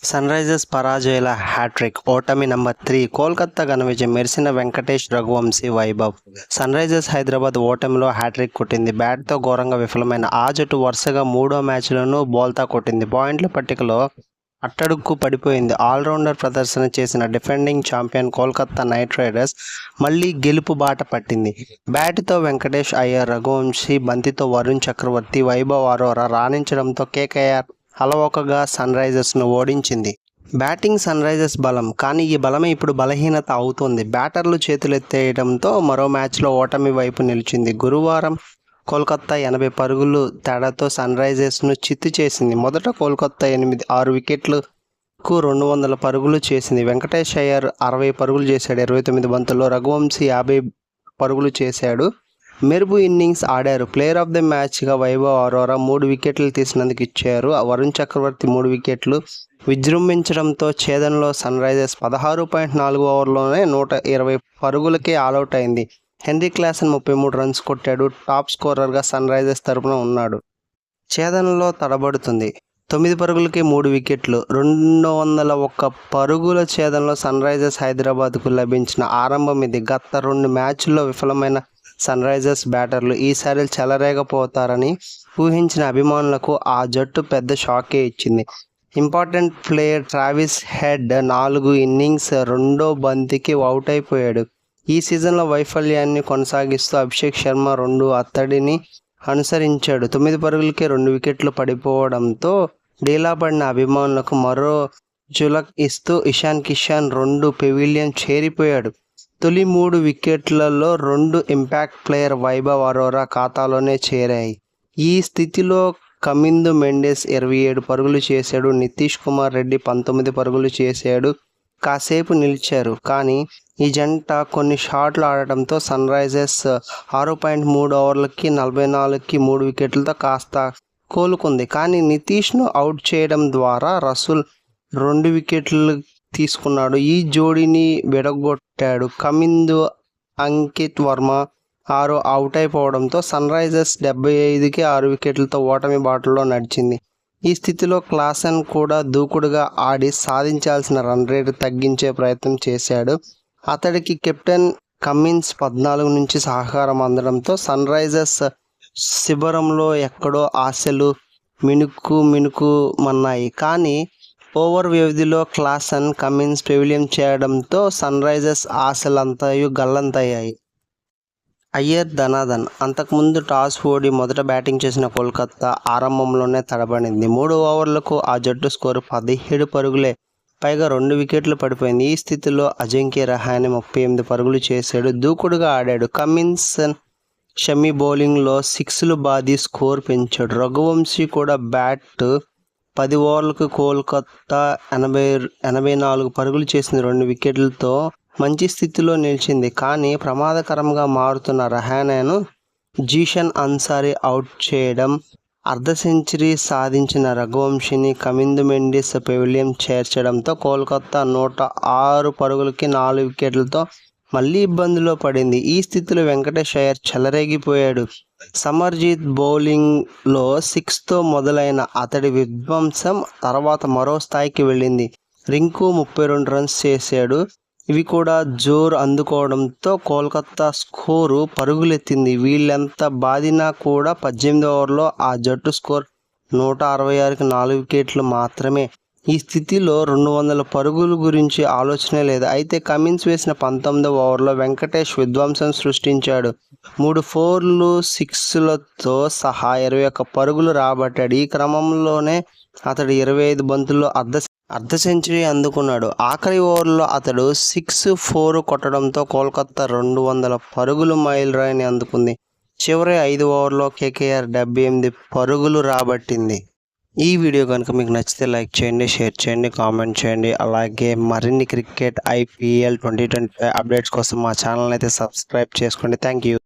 Sun Risers పరాజయాల hat trick, ఓటమి number 3. Kolkata ఘన విజయం, మెరిసిన వెంకటేష్, రఘువంశీ, వైభవ్. సన్ రైజర్స్ హైదరాబాద్ ఓటమిలో హ్యాట్రిక్ కొట్టింది. బ్యాట్తో ఘోరంగా విఫలమైన ఆ జట్టు వరుసగా 3వ మ్యాచ్లోనూ బోల్తా కొట్టింది. పాయింట్ల పట్టికలో అట్టడుగుకు పడిపోయింది. ఆల్రౌండర్ ప్రదర్శన చేసిన defending champion Kolkata Knight Riders మళ్లీ గెలుపు బాట పట్టింది. బ్యాట్తో వెంకటేష్ అయ్యర్, రఘువంశీ, బంతితో వరుణ్ చక్రవర్తి, వైభవ్ అరోరా రాణించడంతో కేకేఆర్ అలవోకగా సన్ రైజర్స్ను ఓడించింది. బ్యాటింగ్ సన్ రైజర్స్ బలం, కానీ ఈ బలమే ఇప్పుడు బలహీనత అవుతోంది. బ్యాటర్లు చేతులెత్తేయడంతో మరో మ్యాచ్లో ఓటమి వైపు నిలిచింది. గురువారం కోల్కతా 80 పరుగులు తేడాతో సన్ రైజర్స్ను చిత్తు చేసింది. మొదట కోల్కతా 6 వికెట్లకు 200 పరుగులు చేసింది. వెంకటేష్ అయ్యర్ 60 పరుగులు చేశాడు 29 బంతుల్లో. రఘువంశీ 50 పరుగులు చేశాడు. మెరుపు ఇన్నింగ్స్ ఆడారు. ప్లేయర్ ఆఫ్ ది మ్యాచ్గా వైభవ్ అరోరా 3 వికెట్లు తీసినందుకు ఇచ్చారు. వరుణ్ చక్రవర్తి 3 వికెట్లు విజృంభించడంతో ఛేదనలో సన్ రైజర్స్ 16.4 ఓవర్లోనే 120 పరుగులకే ఆలౌట్ అయింది. హెన్రీ క్లాసన్ 33 రన్స్ కొట్టాడు. టాప్ స్కోరర్గా సన్ రైజర్స్ తరపున ఉన్నాడు. ఛేదనలో తడబడుతుంది. 9 పరుగులకే 3 వికెట్లు, 201 పరుగుల ఛేదనలో సన్ రైజర్స్ హైదరాబాద్కు లభించిన ఆరంభం ఇది. గత 2 మ్యాచ్ల్లో విఫలమైన సన్ రైజర్స్ బ్యాటర్లు ఈసారి చెలరేగపోతారని ఊహించిన అభిమానులకు ఆ జట్టు పెద్ద షాకే ఇచ్చింది. Important player Travis head 4 innings 2వ బంతికి అవుట్ అయిపోయాడు. ఈ సీజన్లో వైఫల్యాన్ని కొనసాగిస్తూ అభిషేక్ శర్మ 2 అతడిని అనుసరించాడు. 9 పరుగులకే 2 వికెట్లు పడిపోవడంతో డీలా పడిన అభిమానులకు మరో ఝలక్ ఇస్తూ ఇషాన్ కిషన్ 2 పెవిలియన్ చేరిపోయాడు. తొలి 3 వికెట్లలో 2 ఇంపాక్ట్ ప్లేయర్ వైభవ్ అరోరా ఖాతాలోనే చేరాయి. ఈ స్థితిలో కమిందు మెండిస్ 27 పరుగులు చేశాడు. నితీష్ కుమార్ రెడ్డి 19 పరుగులు చేశాడు. కాసేపు నిలిచారు, కానీ ఈ జంట కొన్ని షాట్లు ఆడటంతో సన్ రైజర్స్ 6.3 ఓవర్లకి 44కి 3 వికెట్లతో కాస్త కోలుకుంది. కానీ నితీష్ను అవుట్ చేయడం ద్వారా రసూల్ 2 వికెట్లు తీసుకున్నాడు. ఈ జోడీని విడగొట్టాడు. కమిందు, అంకిత్ వర్మ 6 అవుట్ అయిపోవడంతో సన్ రైజర్స్ 75కి 6 వికెట్లతో ఓటమి బాటలో నడిచింది. ఈ స్థితిలో క్లాసన్ కూడా దూకుడుగా ఆడి సాధించాల్సిన రన్ రేటు తగ్గించే ప్రయత్నం చేశాడు. అతడికి కెప్టెన్ కమిన్స్ 14 నుంచి సహకారం అందడంతో సన్ రైజర్స్ శిబిరంలో ఎక్కడో ఆశలు మినుకుమన్నాయి. కానీ ఓవర్ వ్యవధిలో క్లాసన్, కమిన్స్ పెవిలియన్ చేయడంతో సన్ రైజర్స్ ఆశలంతయు గల్లంతయ్యాయి. అయ్యర్ ధనాధన్ అంతకుముందు టాస్ ఓడి మొదట బ్యాటింగ్ చేసిన కోల్కతా ఆరంభంలోనే తడబడింది. 3 ఓవర్లకు ఆ జట్టు స్కోరు 17 పరుగులే, పైగా 2 వికెట్లు పడిపోయింది. ఈ స్థితిలో అజింక్య రహానె 38 పరుగులు చేశాడు. దూకుడుగా ఆడాడు. కమిన్స్, షమి బౌలింగ్లో 6లు బాది స్కోర్ పెంచాడు. రఘువంశీ కూడా బ్యాట్ 10 ఓవర్లకు కోల్కతా 84 పరుగులు చేసింది. 2 వికెట్లతో మంచి స్థితిలో నిలిచింది. కానీ ప్రమాదకరంగా మారుతున్న రహానెను జీషన్ అన్సారీ అవుట్ చేయడం, అర్ధ సెంచరీ సాధించిన రఘువంశీని కమిందు మెండిస్ పెవిలియన్ చేర్చడంతో కోల్కతా 106 పరుగులకి 4 వికెట్లతో మళ్లీ ఇబ్బందిలో పడింది. ఈ స్థితిలో వెంకటేష్ అయ్యర్ చెలరేగిపోయాడు. సమర్జీత్ బౌలింగ్లో 6తో మొదలైన అతడి విధ్వంసం తర్వాత మరో స్థాయికి వెళ్ళింది. రింకు 32 రన్స్ చేశాడు. ఇవి కూడా జోరు అందుకోవడంతో కోల్కతా స్కోరు పరుగులెత్తింది. వీళ్ళెంత బాదినా కూడా 18 ఓవర్లో ఆ జట్టు స్కోర్ 166కి 4 వికెట్లు మాత్రమే. ఈ స్థితిలో 200 పరుగుల గురించి ఆలోచనే లేదు. అయితే కమిన్స్ వేసిన 19వ ఓవర్లో వెంకటేష్ విధ్వంసం సృష్టించాడు. 3 4లు 6లతో సహా 21 పరుగులు రాబట్టాడు. ఈ క్రమంలోనే అతడు 25 బంతుల్లో అర్ధ సెంచరీ అందుకున్నాడు. ఆఖరి ఓవర్లో అతడు 6-4 కొట్టడంతో కోల్కతా 200 పరుగుల మైలురాయిని అందుకుంది. చివరి 5 ఓవర్లో కేకేఆర్ 78 పరుగులు రాబట్టింది. ఈ వీడియో కనుక మీకు నచ్చితే లైక్ చేయండి, షేర్ చేయండి, కామెంట్ చేయండి. అలాగే మరిన్ని క్రికెట్ IPL 2025 అప్డేట్స్ కోసం మా ఛానల్ అయితే సబ్స్క్రైబ్ చేసుకోండి. Thank you.